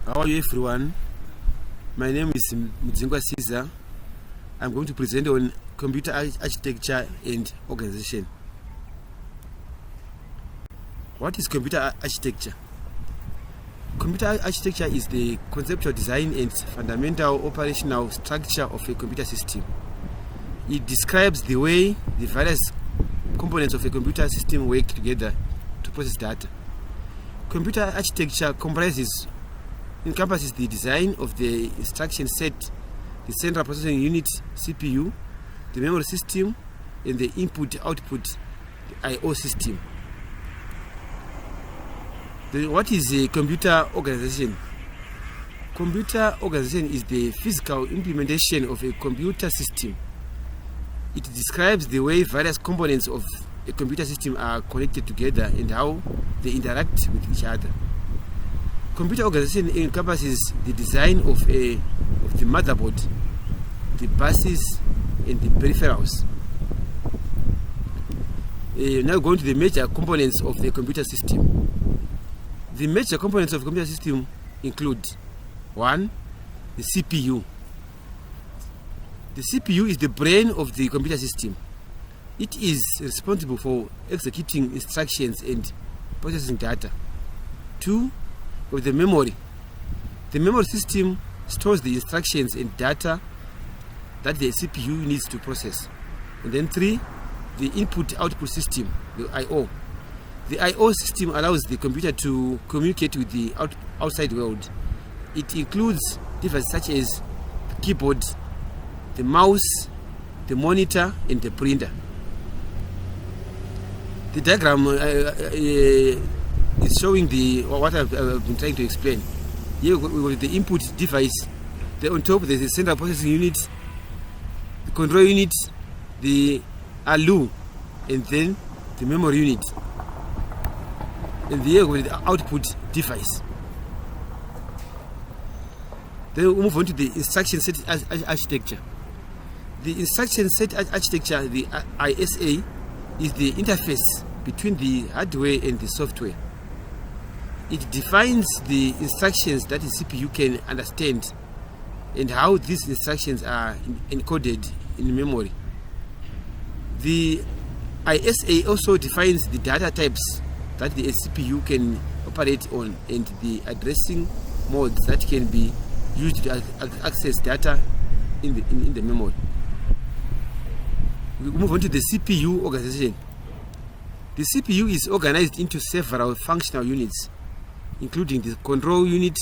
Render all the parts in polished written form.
How are you everyone? My name is Mudzingwa Ceasar. I'm going to present on computer architecture and organization. What is computer architecture? Computer architecture is the conceptual design and fundamental operational structure of a computer system. It describes the way the various components of a computer system work together to process data. Computer architecture encompasses the design of the instruction set, the central processing unit CPU, the memory system, and the input-output I/O system. What is a computer organization? Computer organization is the physical implementation of a computer system. It describes the way various components of a computer system are connected together and how they interact with each other. Computer organization encompasses the design of the motherboard, the buses, and the peripherals. Now going to the major components of the computer system. The major components of the computer system include 1. The CPU. The CPU is the brain of the computer system. It is responsible for executing instructions and processing data. 2. With the memory. The memory system stores the instructions and data that the CPU needs to process. And then 3. The input-output system, the I/O. The I/O system allows the computer to communicate with the outside world. It includes devices such as the keyboard, the mouse, the monitor, and the printer. The diagram is showing what I've been trying to explain. Here we have the input device. On top there's the central processing unit, the control unit, the ALU, and then the memory unit. And here we have the output device. Then we move on to the instruction set architecture. The instruction set architecture, the ISA, is the interface between the hardware and the software. It defines the instructions that the CPU can understand and how these instructions are encoded in memory. The ISA also defines the data types that the CPU can operate on and the addressing modes that can be used to access data in the memory. We move on to the CPU organization. The CPU is organized into several functional units, including the control unit,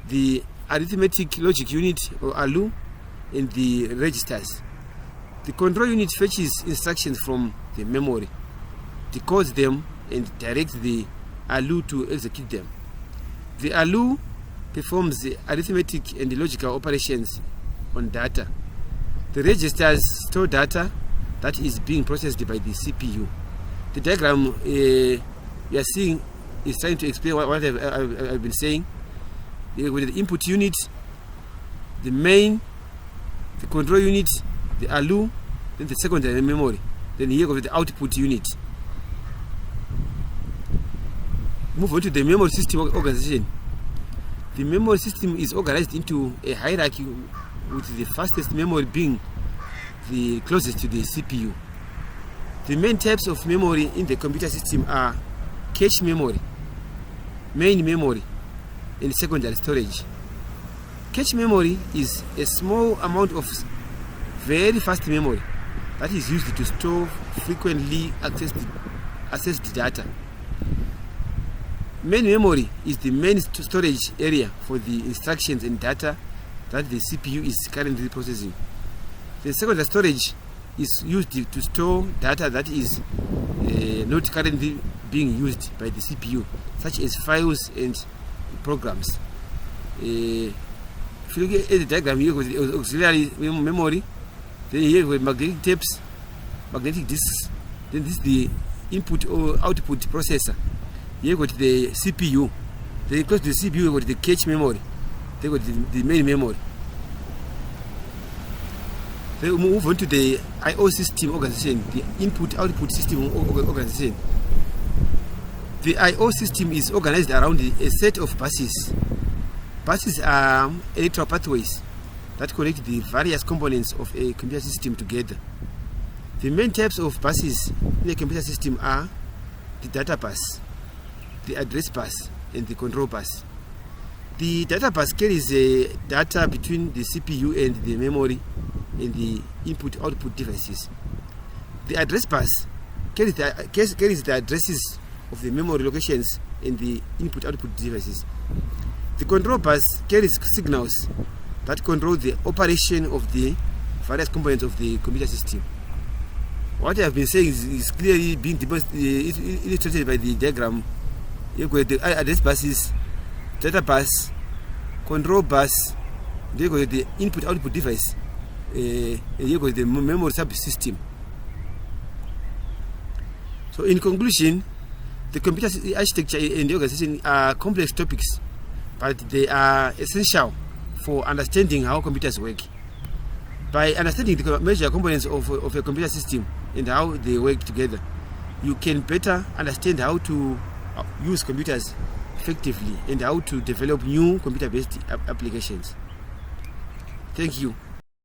the arithmetic logic unit or ALU, and the registers. The control unit fetches instructions from the memory, decodes them, and directs the ALU to execute them. The ALU performs the arithmetic and the logical operations on data. The registers store data that is being processed by the CPU. The diagram we are seeing is trying to explain what I've been saying. With the input unit, the main, the control unit, the ALU, then the secondary memory. Then here with the output unit. Move on to the memory system organization. The memory system is organized into a hierarchy with the fastest memory being the closest to the CPU. The main types of memory in the computer system are cache memory, main memory, and secondary storage. Cache memory is a small amount of very fast memory that is used to store frequently accessed data. Main memory is the main storage area for the instructions and data that the CPU is currently processing. The secondary storage is used to store data that is not currently being used by the CPU, such as files and programs. If you look at the diagram here with the auxiliary memory, then here with magnetic tapes, magnetic disks, then this is the input or output processor. Here we got the CPU. Then close to the CPU we got the cache memory. Then we got the main memory. Then we move on to the I/O system organization, the input-output system organization. The I/O system is organized around a set of buses. Buses are electrical pathways that connect the various components of a computer system together. The main types of buses in a computer system are the data bus, the address bus, and the control bus. The data bus carries data between the CPU and the memory and the input-output devices. The address bus carries the addresses of the memory locations and the input-output devices. The control bus carries signals that control the operation of the various components of the computer system. What I have been saying is clearly being illustrated by the diagram. You've got the address buses, data bus, control bus, you've got the input-output device, and you've got the memory subsystem. So in conclusion, the computer architecture and the organization are complex topics, but they are essential for understanding how computers work. By understanding the major components of a computer system and how they work together, you can better understand how to use computers effectively and how to develop new computer-based applications. Thank you.